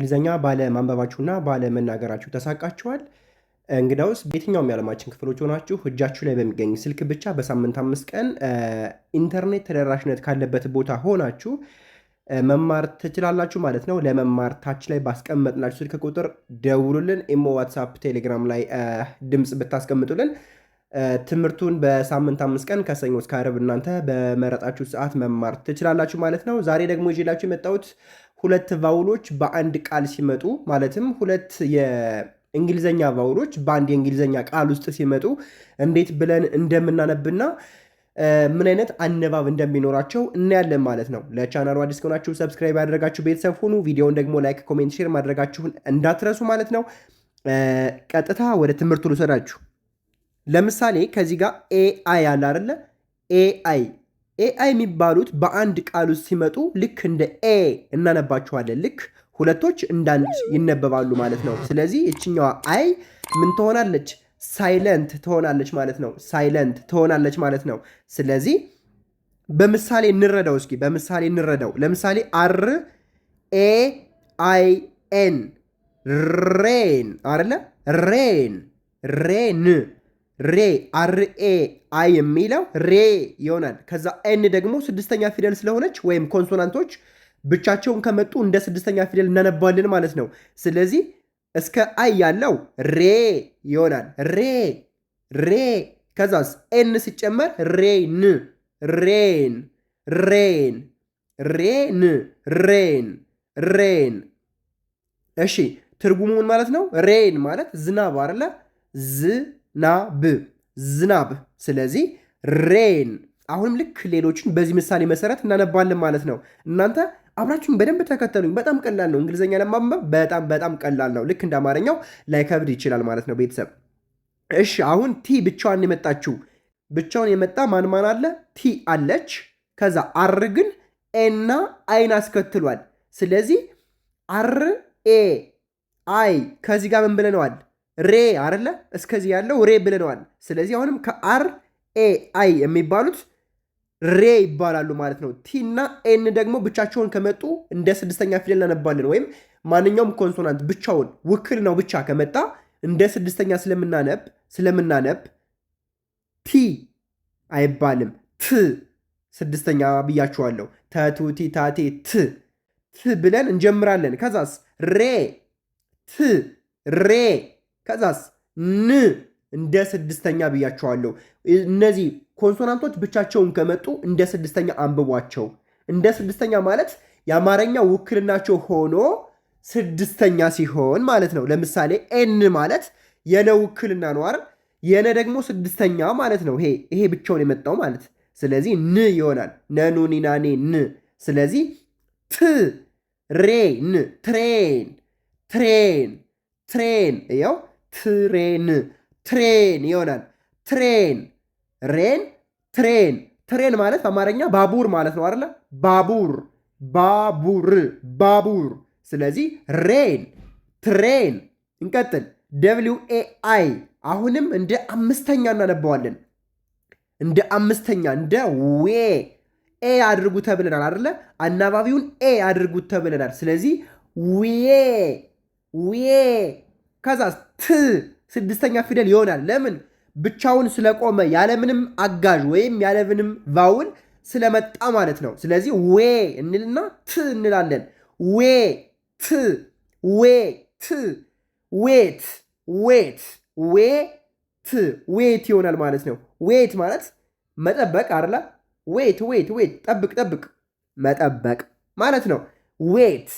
እንግሊዘኛ ባለማንበባችሁና ባለመናገራችሁ ተሳቃችኋል? እንግዳውስ በየትኛውም የዓለማችን ክፍሎች ሆናችሁ እጃችሁ ላይ በሚገኝ ስልክ ብቻ በሳምንት 5 ቀን ኢንተርኔት ተደራሽነት ካለበት ቦታ ሆናችሁ መማር ትችላላችሁ ማለት ነው። ለመማር ታች ላይ ባስቀመጥናችሁ ስልክ ቁጥር ደውሉልን። ኢሞ፣ ዋትሳፕ፣ ቴሌግራም ላይ ድምፅ ብታስቀምጡልን ትምህርቱን በሳምንት 5 ቀን ከሰኞ እስከ ዓርብ እናንተ በመረጣችሁ ሰዓት መማር ትችላላችሁ ማለት ነው። ዛሬ ደግሞ ይዤላችሁ የመጣሁት ሁለት ቫውሎች በአንድ ቃል ሲመጡ ማለትም ሁለት የእንግሊዘኛ ቫውሎች በአንድ የእንግሊዘኛ ቃል ውስጥ ሲመጡ እንዴት ብለን እንደምናነብና ምን አይነት አነባብ እንደሚኖራቸው እናያለን ማለት ነው። ለቻናሉ አዲስ ከሆናችሁ ሰብስክራይብ ያደረጋችሁ ቤተሰብ ሁኑ። ቪዲዮውን ደግሞ ላይክ፣ ኮሜንት፣ ሼር ማድረጋችሁን እንዳትረሱ ማለት ነው። ቀጥታ ወደ ትምህርቱ ልውሰዳችሁ። ለምሳሌ ከዚህ ጋር ኤአይ አለ አይደለ? ኤአይ የሚባሉት በአንድ ቃል ውስጥ ሲመጡ ልክ እንደ ኤ እናነባቸዋለን። ልክ ሁለቶች እንዳንድ ይነበባሉ ማለት ነው። ስለዚህ እችኛዋ አይ ምን ትሆናለች? ሳይለንት ትሆናለች ማለት ነው። ሳይለንት ትሆናለች ማለት ነው። ስለዚህ በምሳሌ እንረዳው እስኪ። በምሳሌ እንረዳው። ለምሳሌ አር ኤ አይ ኤን ሬን አይደለ? ሬን ሬን ሬ አርኤ አይ የሚለው ሬ ይሆናል። ከዛ ኤን ደግሞ ስድስተኛ ፊደል ስለሆነች ወይም ኮንሶናንቶች ብቻቸውን ከመጡ እንደ ስድስተኛ ፊደል እናነባለን ማለት ነው። ስለዚህ እስከ አይ ያለው ሬ ይሆናል። ሬ ሬ። ከዛስ ኤን ሲጨመር ሬን ሬን ሬን ሬን ሬን ሬን። እሺ ትርጉሙ ምን ማለት ነው? ሬን ማለት ዝናብ አይደለ? ዝናብ ዝናብ። ስለዚህ ሬን። አሁንም ልክ ሌሎችን በዚህ ምሳሌ መሰረት እናነባለን ማለት ነው። እናንተ አብራችሁን በደንብ ተከተሉኝ። በጣም ቀላል ነው። እንግሊዝኛ ለማንበብ በጣም ቀላል ነው። ልክ እንደ አማርኛው ላይከብድ ይችላል ማለት ነው ቤተሰብ። እሺ አሁን ቲ ብቻዋን የመጣችው ብቻውን የመጣ ማን አለ? ቲ አለች። ከዛ አር ግን ኤና አይን አስከትሏል። ስለዚህ አር ኤ አይ ከዚህ ጋር ምን ብለነዋል? ሬ አይደለ? እስከዚህ ያለው ሬ ብለነዋል። ስለዚህ አሁንም ከአር ኤ አይ የሚባሉት ሬ ይባላሉ ማለት ነው። ቲ እና ኤን ደግሞ ብቻቸውን ከመጡ እንደ ስድስተኛ ፊደል እናነባለን። ወይም ማንኛውም ኮንሶናንት ብቻውን ውክልናው ብቻ ከመጣ እንደ ስድስተኛ ስለምናነብ ቲ አይባልም። ት ስድስተኛ ብያችኋለሁ። ተቱ ቲ ታቴ ት ብለን እንጀምራለን። ከዛስ ሬ ት ሬ። ከዛስ ን እንደ ስድስተኛ ብያቸዋለሁ። እነዚህ ኮንሶናንቶች ብቻቸውን ከመጡ እንደ ስድስተኛ አንብቧቸው። እንደ ስድስተኛ ማለት የአማርኛ ውክልናቸው ሆኖ ስድስተኛ ሲሆን ማለት ነው። ለምሳሌ ኤን ማለት የነ ውክልና ነው አይደል? የነ ደግሞ ስድስተኛ ማለት ነው። ይሄ ብቻውን የመጣው ማለት። ስለዚህ ን ይሆናል። ነኑኒናኔ ን። ስለዚህ ት ሬን ትሬን ትሬን ትሬን። ያው ትሬን ትሬን ይሆናል። ትሬን ሬን ትሬን። ትሬን ማለት አማርኛ ባቡር ማለት ነው አይደለ? ባቡር ባቡር። ስለዚህ ሬን ትሬን። እንቀጥል። ደብሊው ኤ አይ አሁንም እንደ አምስተኛ እናነባዋለን። እንደ አምስተኛ እንደ ዌ ኤ አድርጉ ተብለናል አይደለ? አናባቢውን ኤ አድርጉት ተብለናል። ስለዚህ ዌ ከዛ ት ስድስተኛ ፊደል ይሆናል። ለምን? ብቻውን ስለቆመ ያለምንም አጋዥ ወይም ያለምንም ቫውል ስለመጣ ማለት ነው። ስለዚህ ዌ እንልና ት እንላለን። ዌ ት ዌ ት ዌት ዌት ዌ ት ዌት ይሆናል ማለት ነው። ዌት ማለት መጠበቅ አይደለ? ዌት ጠብቅ መጠበቅ ማለት ነው። ዌት።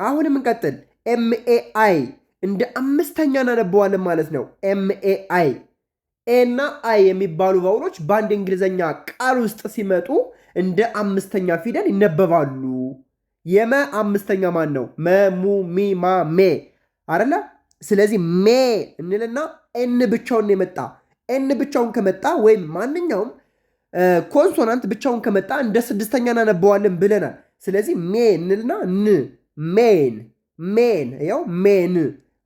አሁንም እንቀጥል። ኤምኤአይ እንደ አምስተኛ እናነበዋለን ማለት ነው። ኤምኤአይ ኤ እና አይ የሚባሉ ቫውሎች በአንድ እንግሊዘኛ ቃል ውስጥ ሲመጡ እንደ አምስተኛ ፊደል ይነበባሉ። የመ አምስተኛ ማን ነው? መሙ ሚ ማ ሜ አይደለ? ስለዚህ ሜ እንልና ኤን ብቻውን የመጣ ኤን ብቻውን ከመጣ ወይም ማንኛውም ኮንሶናንት ብቻውን ከመጣ እንደ ስድስተኛ እናነበዋለን ብለናል። ስለዚህ ሜ እንልና ን ሜን ያው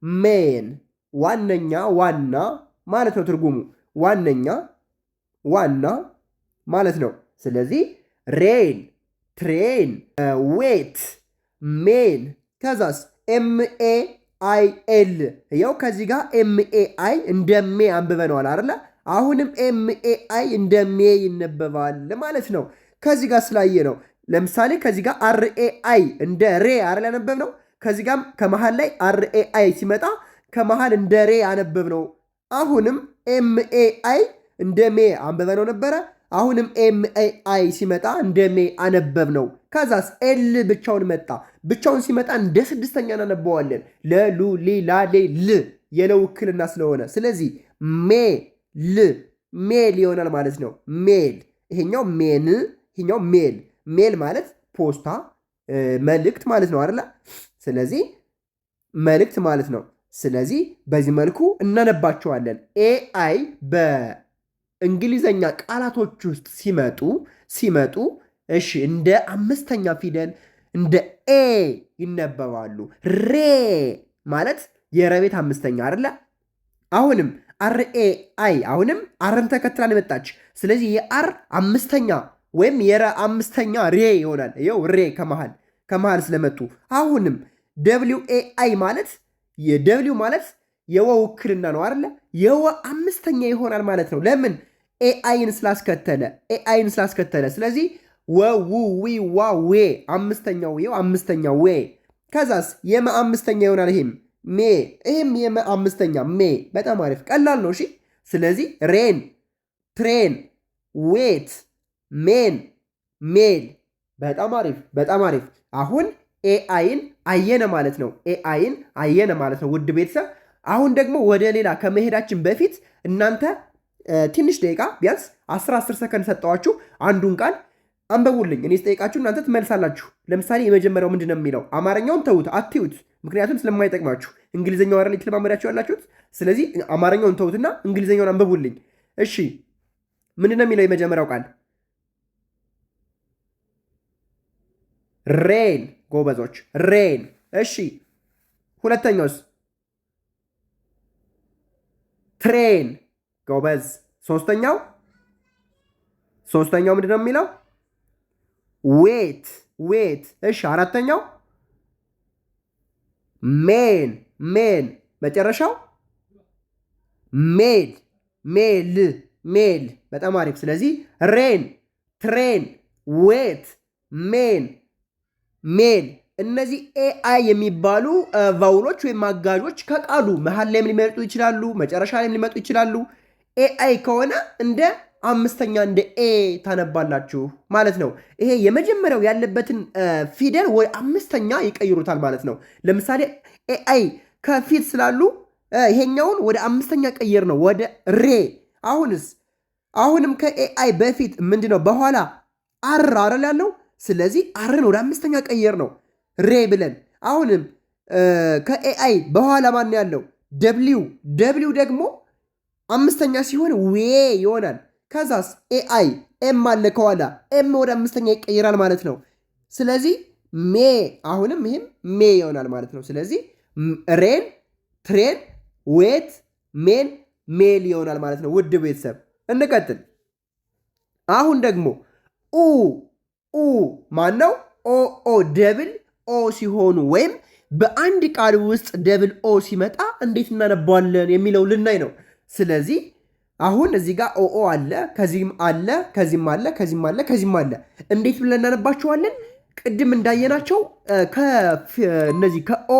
ሜን ዋነኛ ዋና ማለት ነው። ትርጉሙ ዋና ማለት ነው። ስለዚህ ሬን ትሬን ዌት ሜን። ከዛስ ኤምኤ አይ ኤል ያው ከዚህ ጋር ኤምኤ አይ እንደ ሜ አንብበነዋል አይደለ? አሁንም ኤምኤ አይ እንደ ሜ ይነበባል ማለት ነው። ከዚህ ጋር ስላየ ነው። ለምሳሌ ከዚህ ጋር አርኤ አይ እንደ ሬ አይደል ያነበብነው? ከዚህ ጋር ከመሃል ላይ አርኤ አይ ሲመጣ ከመሃል እንደ ሬ ያነበብነው። አሁንም ኤምኤ አይ እንደ ሜ አንብበነው ነበረ። አሁንም ኤምኤአይ ሲመጣ እንደ ሜ አነበብ ነው። ከዛስ ኤል ብቻውን መጣ። ብቻውን ሲመጣ እንደ ስድስተኛ እናነበዋለን። ለሉ ሊ ላ ሌ ል የለው ውክልና ስለሆነ ስለዚህ ሜል ሜል ይሆናል ማለት ነው። ሜል ይሄኛው ሜን ይሄኛው ሜል ሜል ማለት ፖስታ መልእክት ማለት ነው አይደለ? ስለዚህ መልእክት ማለት ነው። ስለዚህ በዚህ መልኩ እናነባቸዋለን። ኤአይ እንግሊዘኛ ቃላቶች ውስጥ ሲመጡ እሺ እንደ አምስተኛ ፊደል እንደ ኤ ይነበባሉ። ሬ ማለት የረቤት አምስተኛ አይደለ? አሁንም አርኤ አይ አሁንም አርን ተከትላን የመጣች ስለዚህ የአር አምስተኛ ወይም የረ አምስተኛ ሬ ይሆናል። ይኸው ሬ ከመሃል ስለመጡ አሁንም ደብሊው ኤ አይ ማለት የደብሊው ማለት የወ ውክልና ነው አይደለ? የወ አምስተኛ ይሆናል ማለት ነው። ለምን? ኤአይን ስላስከተለ ስለዚህ ወው ዊ ዋ ዌ አምስተኛው ይኸው አምስተኛው ዌ ከዛስ የመ አምስተኛ ይሆናል። ይሄም የመ አምስተኛ ሜ። በጣም አሪፍ ቀላል ነው። እሺ ስለዚህ ሬን፣ ትሬን፣ ዌት፣ ሜን፣ ሜል። በጣም አሪፍ። አሁን ኤአይን አየነ ማለት ነው። ውድ ቤተሰብ አሁን ደግሞ ወደ ሌላ ከመሄዳችን በፊት እናንተ ትንሽ ደቂቃ ቢያንስ 10 ሰከንድ ሰጠዋችሁ። አንዱን ቃል አንበቡልኝ። እኔ ስጠይቃችሁ እናንተ ትመልሳላችሁ። ለምሳሌ የመጀመሪያው ምንድን ነው የሚለው? አማርኛውን ተዉት፣ አትዩት፣ ምክንያቱም ስለማይጠቅማችሁ። እንግሊዝኛው አይደል የተለማመዳችሁ ያላችሁት። ስለዚህ አማርኛውን ተዉትና እንግሊዝኛውን አንበቡልኝ። እሺ ምንድን ነው የሚለው የመጀመሪያው ቃል? ሬን። ጎበዞች ሬን። እሺ ሁለተኛውስ? ትሬን። ጎበዝ። ሶስተኛው ምንድን ነው የሚለው? ዌት። እሺ አራተኛው ሜን። መጨረሻው ሜል። በጣም አሪፍ። ስለዚህ ሬን፣ ትሬን፣ ዌት፣ ሜል። እነዚህ ኤአይ የሚባሉ ቫውሎች ወይም አጋዦች ከቃሉ መሀል ላይም ሊመጡ ይችላሉ፣ መጨረሻ ላይም ሊመጡ ይችላሉ። ኤአይ ከሆነ እንደ አምስተኛ እንደ ኤ ታነባላችሁ ማለት ነው። ይሄ የመጀመሪያው ያለበትን ፊደል ወደ አምስተኛ ይቀይሩታል ማለት ነው። ለምሳሌ ኤአይ ከፊት ስላሉ ይሄኛውን ወደ አምስተኛ ቀይር ነው ወደ ሬ። አሁንም ከኤአይ በፊት ምንድነው በኋላ አር አይደል ያለው። ስለዚህ አርን ወደ አምስተኛ ቀየር ነው ሬ ብለን። አሁንም ከኤአይ በኋላ ማን ያለው? ደብሊው ደግሞ አምስተኛ ሲሆን ዌ ይሆናል። ከዛስ ኤአይ ኤም አለ ከኋላ ኤም ወደ አምስተኛ ይቀይራል ማለት ነው። ስለዚህ አሁንም ይህም ሜ ይሆናል ማለት ነው። ስለዚህ ሬን፣ ትሬን፣ ዌት፣ ሜል ይሆናል ማለት ነው። ውድ ቤተሰብ እንቀጥል። አሁን ደግሞ ማን ነው? ደብል ኦ ሲሆኑ ወይም በአንድ ቃል ውስጥ ደብል ኦ ሲመጣ እንዴት እናነባዋለን የሚለው ልናይ ነው። ስለዚህ አሁን እዚህ ጋር ኦ አለ፣ ከዚህም አለ፣ ከዚህም አለ። እንዴት ብለን እናነባቸዋለን? ቅድም እንዳየናቸው እነዚህ ከኦ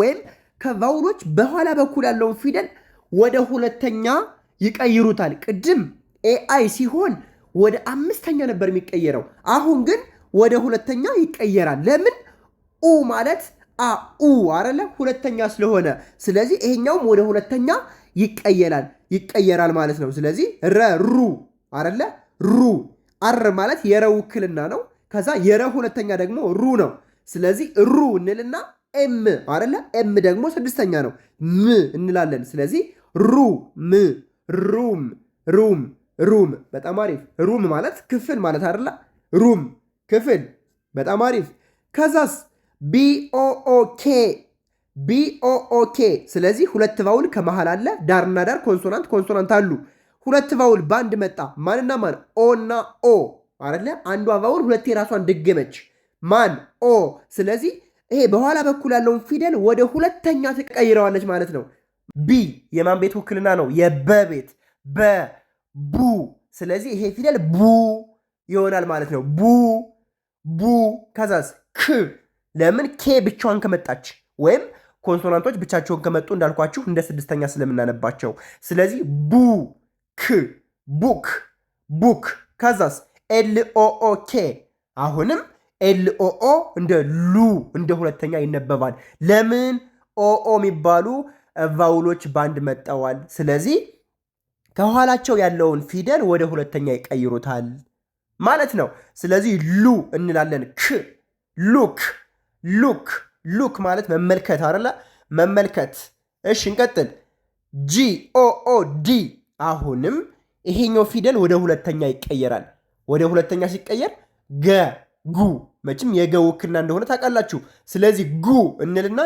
ወይም ከቫውሎች በኋላ በኩል ያለውን ፊደል ወደ ሁለተኛ ይቀይሩታል። ቅድም ኤአይ ሲሆን ወደ አምስተኛ ነበር የሚቀየረው። አሁን ግን ወደ ሁለተኛ ይቀየራል። ለምን? ማለት አይደለ? ሁለተኛ ስለሆነ። ስለዚህ ይሄኛውም ወደ ሁለተኛ ይቀየራል ማለት ነው። ስለዚህ ሩ አይደለ? አር ማለት የረ ውክልና ነው። ከዛ የረ ሁለተኛ ደግሞ ሩ ነው። ስለዚህ ሩ እንልና ኤም አይደለ? ኤም ደግሞ ስድስተኛ ነው። እንላለን። ስለዚህ ሩም። በጣም አሪፍ። ሩም ማለት ክፍል ማለት አይደለ? ሩም ክፍል። በጣም አሪፍ። ከዛስ ቢኦኦኬ። ስለዚህ ሁለት ቫውል ከመሃል አለ። ዳርና ዳር ኮንሶናንት አሉ። ሁለት ቫውል በአንድ መጣ። ማንና ማን? ኦ እና ኦ አይደለ? አንዷ ቫውል ሁለቴ ራሷን ደገመች። ማን? ኦ። ስለዚህ ይሄ በኋላ በኩል ያለውን ፊደል ወደ ሁለተኛ ትቀይረዋለች ማለት ነው። ቢ የማን ቤት ውክልና ነው? የበ ቤት። ቡ። ስለዚህ ይሄ ፊደል ቡ ይሆናል ማለት ነው። ቡ። ከዛስ ክ። ለምን ኬ ብቻዋን ከመጣች ወይም ኮንሶናንቶች ብቻቸውን ከመጡ እንዳልኳችሁ እንደ ስድስተኛ ስለምናነባቸው። ስለዚህ ቡክ። ከዛስ ኤልኦኦኬ። አሁንም ኤልኦኦ እንደ ሉ እንደ ሁለተኛ ይነበባል። ለምን ኦኦ የሚባሉ ቫውሎች ባንድ መጠዋል። ስለዚህ ከኋላቸው ያለውን ፊደል ወደ ሁለተኛ ይቀይሩታል ማለት ነው። ስለዚህ ሉ እንላለን። ሉክ ማለት መመልከት አይደለ? መመልከት። እሺ እንቀጥል። ጂኦኦዲ። አሁንም ይሄኛው ፊደል ወደ ሁለተኛ ይቀየራል። ወደ ሁለተኛ ሲቀየር ጉ። መቼም የገ ውክልና እንደሆነ ታውቃላችሁ። ስለዚህ ጉ እንልና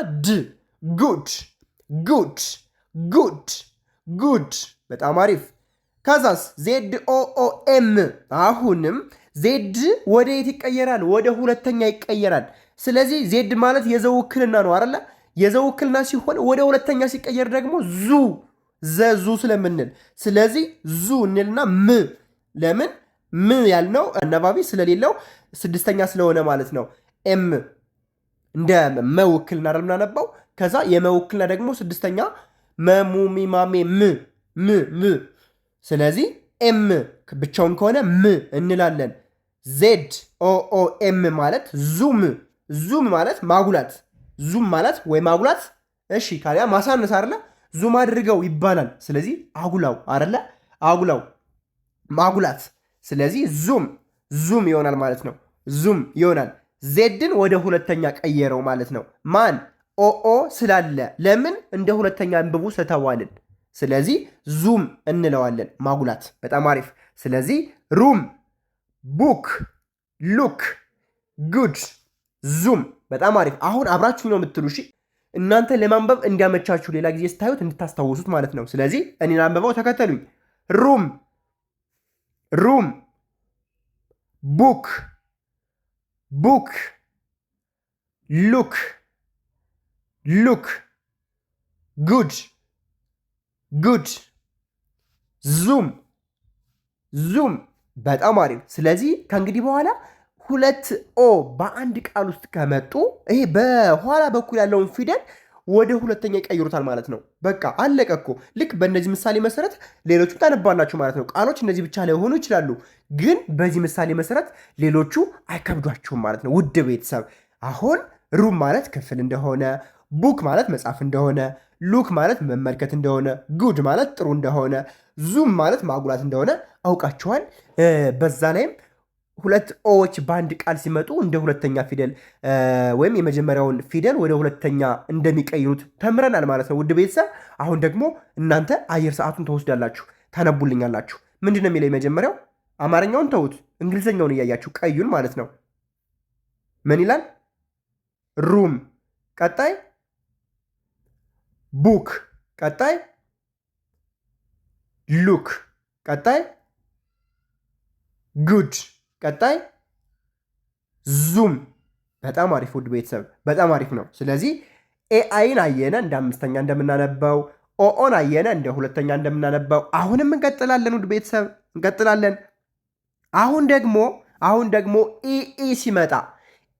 ጉድ። በጣም አሪፍ። ከዛስ ዜድ ኦኦኤም። አሁንም ዜድ ወደ የት ይቀየራል? ወደ ሁለተኛ ይቀየራል። ስለዚህ ዜድ ማለት የዘው ውክልና ነው አይደለ? የዘው ውክልና ሲሆን ወደ ሁለተኛ ሲቀየር ደግሞ ዘዙ ስለምንል፣ ስለዚህ ዙ እንልና ለምን ም ያልነው አናባቢ ስለሌለው ስድስተኛ ስለሆነ ማለት ነው። ኤም እንደ መውክልና ምናነባው። ከዛ የመውክልና ደግሞ ስድስተኛ መሙሚማሜ ም። ስለዚህ ኤም ብቻውን ከሆነ ም እንላለን። ዜድ ኦኦኤም ማለት ዙም ማለት ማጉላት። ዙም ማለት ወይ ማጉላት። እሺ ካሊያ ማሳነስ አይደለ? ዙም አድርገው ይባላል። ስለዚህ አጉላው አይደለ? አጉላው ማጉላት። ስለዚህ ዙም ይሆናል ማለት ነው። ዙም ይሆናል። ዜድን ወደ ሁለተኛ ቀየረው ማለት ነው። ማን? ኦኦ ስላለ። ለምን? እንደ ሁለተኛ አንብቡ ስተዋልን። ስለዚህ ዙም እንለዋለን። ማጉላት። በጣም አሪፍ። ስለዚህ ሩም፣ ቡክ፣ ሉክ፣ ጉድ፣ ዙም። በጣም አሪፍ። አሁን አብራችሁ ነው የምትሉ። እሺ እናንተ ለማንበብ እንዲያመቻችሁ ሌላ ጊዜ ስታዩት እንድታስታውሱት ማለት ነው። ስለዚህ እኔን አንብበው ተከተሉኝ። ሩም፣ ቡክ፣ ሉክ፣ ጉድ፣ ዙም። በጣም አሪፍ። ስለዚህ ከእንግዲህ በኋላ ሁለት ኦ በአንድ ቃል ውስጥ ከመጡ ይሄ በኋላ በኩል ያለውን ፊደል ወደ ሁለተኛ ይቀይሩታል ማለት ነው። በቃ አለቀ እኮ። ልክ በእነዚህ ምሳሌ መሰረት ሌሎቹ ታነባላችሁ ማለት ነው። ቃሎች እነዚህ ብቻ ላይሆኑ ይችላሉ፣ ግን በዚህ ምሳሌ መሰረት ሌሎቹ አይከብዷችሁም ማለት ነው። ውድ ቤተሰብ አሁን ሩም ማለት ክፍል እንደሆነ፣ ቡክ ማለት መጽሐፍ እንደሆነ፣ ሉክ ማለት መመልከት እንደሆነ፣ ጉድ ማለት ጥሩ እንደሆነ፣ ዙም ማለት ማጉላት እንደሆነ አውቃችኋል። በዛ ላይም ሁለት ኦዎች በአንድ ቃል ሲመጡ እንደ ሁለተኛ ፊደል ወይም የመጀመሪያውን ፊደል ወደ ሁለተኛ እንደሚቀይሩት ተምረናል ማለት ነው። ውድ ቤተሰብ አሁን ደግሞ እናንተ አየር ሰዓቱን ተወስዳላችሁ፣ ታነቡልኛላችሁ። ምንድን ነው የሚለው የመጀመሪያው? አማርኛውን ተዉት፣ እንግሊዝኛውን እያያችሁ ቀዩን ማለት ነው። ምን ይላል? ሩም፣ ቀጣይ ቡክ፣ ቀጣይ ሉክ፣ ቀጣይ ጉድ፣ ቀጣይ ዙም። በጣም አሪፍ ውድ ቤተሰብ በጣም አሪፍ ነው። ስለዚህ ኤአይን አየነ እንደ አምስተኛ እንደምናነባው፣ ኦኦን አየነ እንደ ሁለተኛ እንደምናነባው። አሁንም እንቀጥላለን ውድ ቤተሰብ እንቀጥላለን። አሁን ደግሞ ኢኢ ሲመጣ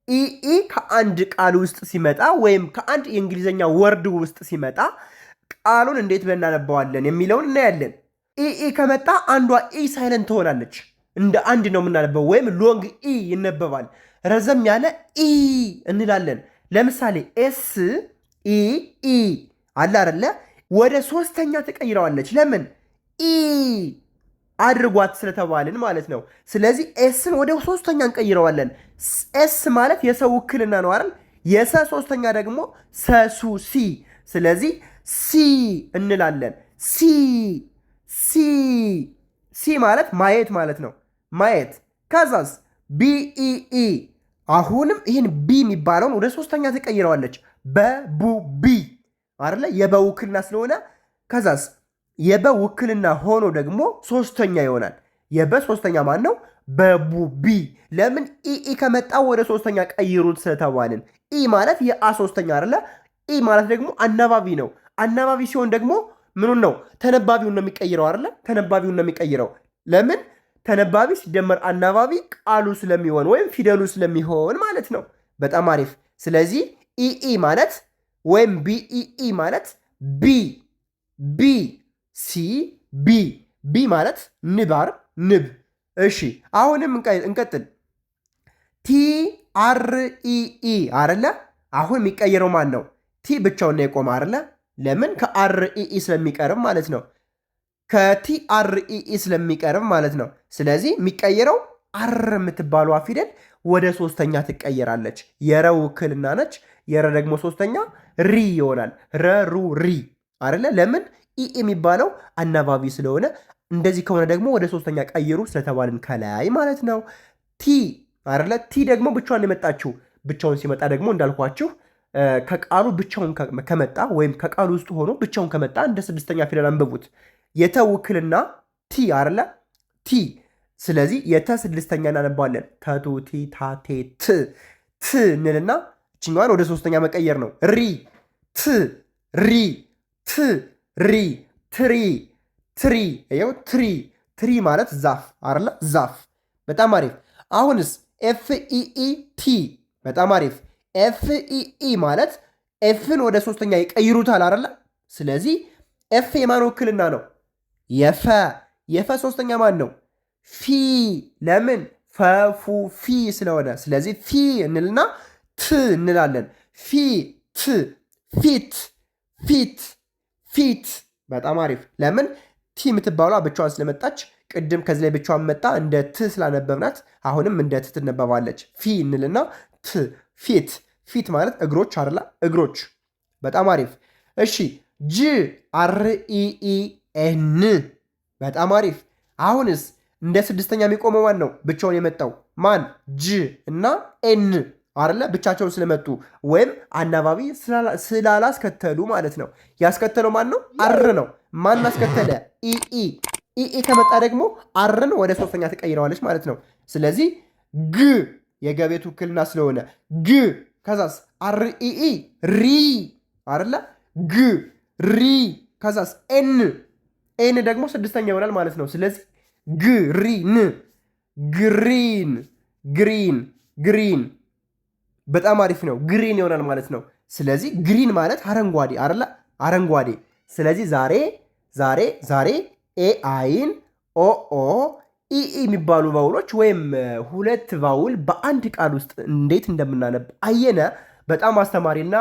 ኢኢ ከአንድ ቃል ውስጥ ሲመጣ ወይም ከአንድ የእንግሊዝኛ ወርድ ውስጥ ሲመጣ ቃሉን እንዴት ብለን እናነባዋለን የሚለውን እናያለን። ኢኢ ከመጣ አንዷ ኢ ሳይለንት ትሆናለች። እንደ አንድ ነው የምናነበው፣ ወይም ሎንግ ኢ ይነበባል። ረዘም ያለ ኢ እንላለን። ለምሳሌ ኤስ ኢ ኢ አለ አይደለ? ወደ ሶስተኛ ትቀይረዋለች። ለምን? ኢ አድርጓት ስለተባልን ማለት ነው። ስለዚህ ኤስን ወደ ሶስተኛ እንቀይረዋለን። ኤስ ማለት የሰው ውክልና ነው አይደል? የሰ ሶስተኛ ደግሞ ሰሱ ሲ። ስለዚህ ሲ እንላለን። ሲ ማለት ማየት ማለት ነው። ማየት። ከዛስ ቢኢኢ። አሁንም ይህን ቢ የሚባለውን ወደ ሶስተኛ ትቀይረዋለች። በቡ ቢ አይደለ? የበውክልና ስለሆነ ከዛስ የበውክልና ሆኖ ደግሞ ሶስተኛ ይሆናል። የበ ሶስተኛ ማን ነው? በቡ ቢ። ለምን ኢ ከመጣ ወደ ሶስተኛ ቀይሩት ስለተባልን። ኢ ማለት የአ ሶስተኛ አይደለ? ኢ ማለት ደግሞ አናባቢ ነው። አናባቢ ሲሆን ደግሞ ምኑን ነው? ተነባቢውን ነው የሚቀይረው አይደለ? ተነባቢውን ነው የሚቀይረው። ለምን? ተነባቢ ሲደመር አናባቢ ቃሉ ስለሚሆን ወይም ፊደሉ ስለሚሆን ማለት ነው። በጣም አሪፍ። ስለዚህ ኢኢ ማለት ወይም ቢኢኢ ማለት ቢ ቢ ሲ ቢ ቢ ማለት ንባር ንብ። እሺ አሁንም እንቀጥል። ቲ አር ኢ አረለ። አሁን የሚቀየረው ማን ነው? ቲ ብቻውን ነው የቆመ አረለ። ለምን? ከአር ኢ ስለሚቀርብ ማለት ነው። ከቲ አር ኢ ስለሚቀርብ ማለት ነው። ስለዚህ የሚቀየረው አር የምትባለዋ ፊደል ወደ ሶስተኛ ትቀየራለች። የረ ውክልና ነች። የረ ደግሞ ሶስተኛ ሪ ይሆናል። ረሩ ሪ አረለ። ለምን? ኢ የሚባለው አናባቢ ስለሆነ። እንደዚህ ከሆነ ደግሞ ወደ ሶስተኛ ቀይሩ ስለተባልን ከላይ ማለት ነው። ቲ አረለ። ቲ ደግሞ ብቻዋን የመጣችው ብቻውን ሲመጣ ደግሞ እንዳልኳችሁ ከቃሉ ብቻውን ከመጣ ወይም ከቃሉ ውስጥ ሆኖ ብቻውን ከመጣ እንደ ስድስተኛ ፊደል አንብቡት። የተ ውክልና ቲ አረለ። ቲ። ስለዚህ የተ ስድስተኛ እናነባለን። ተቱ ቲ ታቴ ት ት እንልና እችኛዋን ወደ ሶስተኛ መቀየር ነው። ሪ ት ሪ ት ሪ ትሪ ትሪ። ይኸው ትሪ ትሪ ማለት ዛፍ አረለ። ዛፍ። በጣም አሪፍ። አሁንስ ኤፍ ኢ ቲ። በጣም አሪፍ። ኤፍ ኢ ማለት ኤፍን ወደ ሶስተኛ ይቀይሩታል አረለ። ስለዚህ ኤፍ የማን ውክልና ነው? የፈ። የፈ ሶስተኛ ማን ነው? ፊ። ለምን? ፈፉ ፊ ስለሆነ። ስለዚህ ፊ እንልና ት እንላለን። ፊ ት ፊት ፊት ፊት። በጣም አሪፍ። ለምን? ቲ የምትባሏ ብቻዋን ስለመጣች ቅድም ከዚህ ላይ ብቻዋን መጣ እንደ ት ስላነበብናት አሁንም እንደ ት ትነበባለች። ፊ እንልና ት ፊት። ፊት ማለት እግሮች አይደለ? እግሮች። በጣም አሪፍ። እሺ ጅ አር ኢ ኤን። በጣም አሪፍ። አሁንስ እንደ ስድስተኛ የሚቆመው ማን ነው? ብቻውን የመጣው ማን? ጅ እና ኤን አይደለ? ብቻቸውን ስለመጡ ወይም አናባቢ ስላላስከተሉ ማለት ነው። ያስከተለው ማን ነው? አር ነው። ማን አስከተለ? ኢኢ። ኢኢ ከመጣ ደግሞ አርን ወደ ሶስተኛ ትቀይረዋለች ማለት ነው። ስለዚህ ግ የገቤት ውክልና ስለሆነ ግ። ከዛስ አር ኢኢ ሪ አይደለ? ግ ሪ። ከዛስ ኤን ኤን ደግሞ ስድስተኛ ይሆናል ማለት ነው። ስለዚህ ግሪን ግሪን ግሪን ግሪን። በጣም አሪፍ ነው። ግሪን ይሆናል ማለት ነው። ስለዚህ ግሪን ማለት አረንጓዴ አይደለ? አረንጓዴ። ስለዚህ ዛሬ ኤአይን ኦኦ ኢ የሚባሉ ቫውሎች ወይም ሁለት ቫውል በአንድ ቃል ውስጥ እንዴት እንደምናነብ አየነ። በጣም አስተማሪና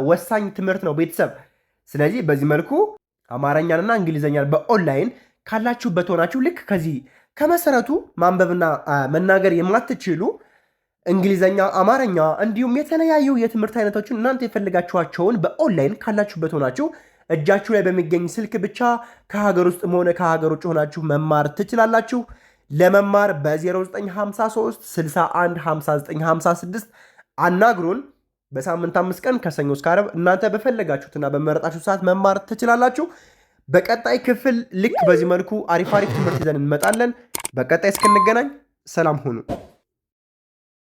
ወሳኝ ትምህርት ነው ቤተሰብ። ስለዚህ በዚህ መልኩ አማርኛንና እንግሊዝኛን በኦንላይን ካላችሁበት ሆናችሁ ልክ ከዚህ ከመሰረቱ ማንበብና መናገር የማትችሉ እንግሊዘኛ፣ አማርኛ እንዲሁም የተለያዩ የትምህርት አይነቶችን እናንተ የፈለጋችኋቸውን በኦንላይን ካላችሁበት ሆናችሁ እጃችሁ ላይ በሚገኝ ስልክ ብቻ ከሀገር ውስጥም ሆነ ከሀገር ውጭ ሆናችሁ መማር ትችላላችሁ። ለመማር በ0953 61 5956 አናግሩን። በሳምንት 5 ቀን ከሰኞ እስከ ዓርብ እናንተ በፈለጋችሁትና በመረጣችሁ ሰዓት መማር ትችላላችሁ። በቀጣይ ክፍል ልክ በዚህ መልኩ አሪፍ ትምህርት ይዘን እንመጣለን። በቀጣይ እስክንገናኝ ሰላም ሁኑ።